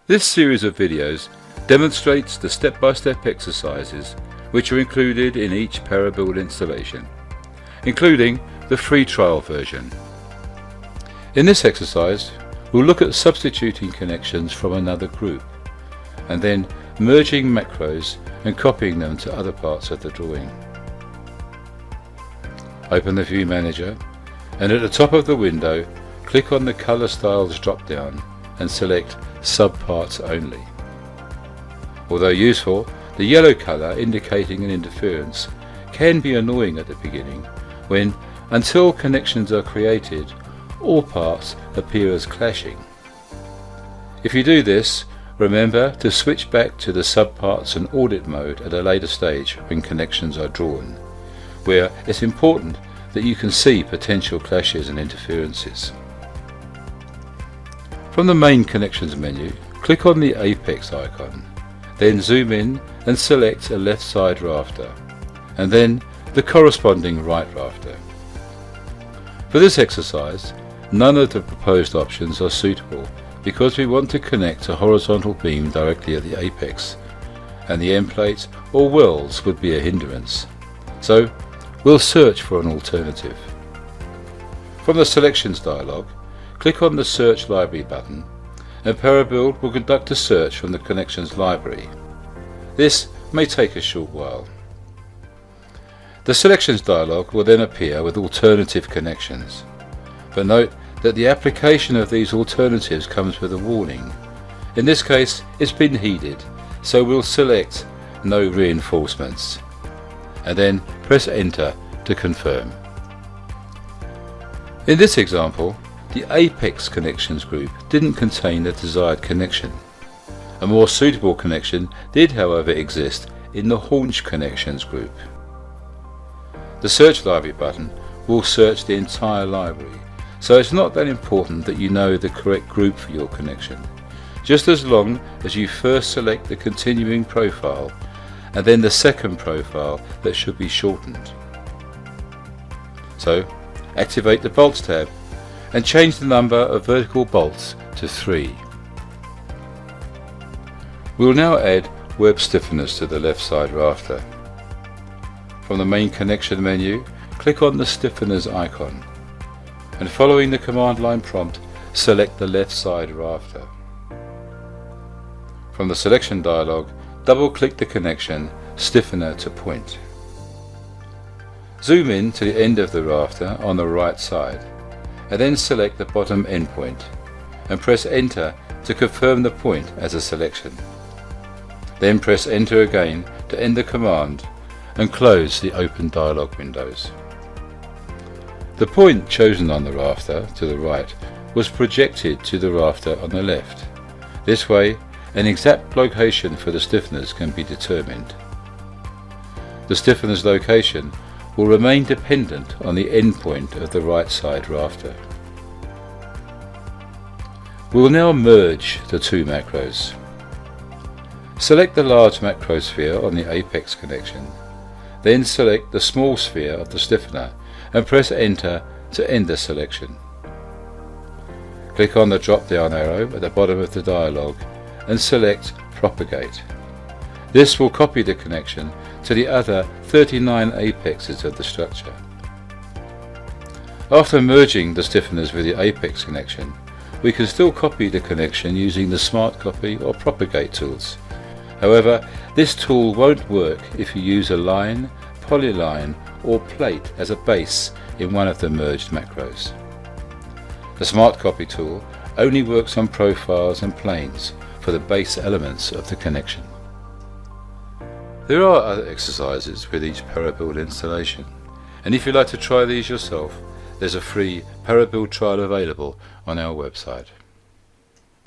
This series of videos demonstrates the step-by-step exercises which are included in each Parabuild installation, including the free trial version. In this exercise, we'll look at substituting connections from another group, and then merging macros and copying them to other parts of the drawing. Open the View Manager, and at the top of the window, click on the Color Styles drop-down and select Subparts Only. Although useful, the yellow colour indicating an interference can be annoying at the beginning when, until connections are created, all parts appear as clashing. If you do this, remember to switch back to the subparts and audit mode at a later stage when connections are drawn, where it's important that you can see potential clashes and interferences. From the main connections menu, click on the apex icon, then zoom in and select a left side rafter, and then the corresponding right rafter. For this exercise, none of the proposed options are suitable because we want to connect a horizontal beam directly at the apex, and the end plates or welds would be a hindrance. So we'll search for an alternative. From the Selections dialog, click on the Search Library button, and Parabuild will conduct a search from the Connections library. This may take a short while. The Selections dialog will then appear with alternative connections, but note that the application of these alternatives comes with a warning. In this case, it's been heeded, so we'll select No Reinforcements, and then press Enter to confirm. In this example, the Apex Connections group didn't contain the desired connection. A more suitable connection did, however, exist in the Haunch Connections group. The Search Library button will search the entire library, so it's not that important that you know the correct group for your connection, just as long as you first select the continuing profile and then the second profile that should be shortened. So, activate the Bolts tab and change the number of vertical bolts to 3. We'll now add web stiffeners to the left side rafter. From the main connection menu, click on the stiffeners icon, and following the command line prompt, select the left side rafter. From the Selection dialog, double-click the connection Stiffener to Point. Zoom in to the end of the rafter on the right side, and then select the bottom endpoint, and press Enter to confirm the point as a selection. Then press Enter again to end the command, and close the open dialog windows. The point chosen on the rafter to the right was projected to the rafter on the left. This way, an exact location for the stiffeners can be determined. The stiffeners location will remain dependent on the endpoint of the right side rafter. We will now merge the two macros. Select the large macro sphere on the apex connection, then select the small sphere of the stiffener and press Enter to end the selection. Click on the drop-down arrow at the bottom of the dialog and select Propagate. This will copy the connection to the other 39 apexes of the structure. After merging the stiffeners with the apex connection, we can still copy the connection using the Smart Copy or Propagate tools. However, this tool won't work if you use a line, polyline or plate as a base in one of the merged macros. The Smart Copy tool only works on profiles and planes for the base elements of the connection. There are other exercises with each Parabuild installation, and if you'd like to try these yourself, there's a free Parabuild trial available on our website.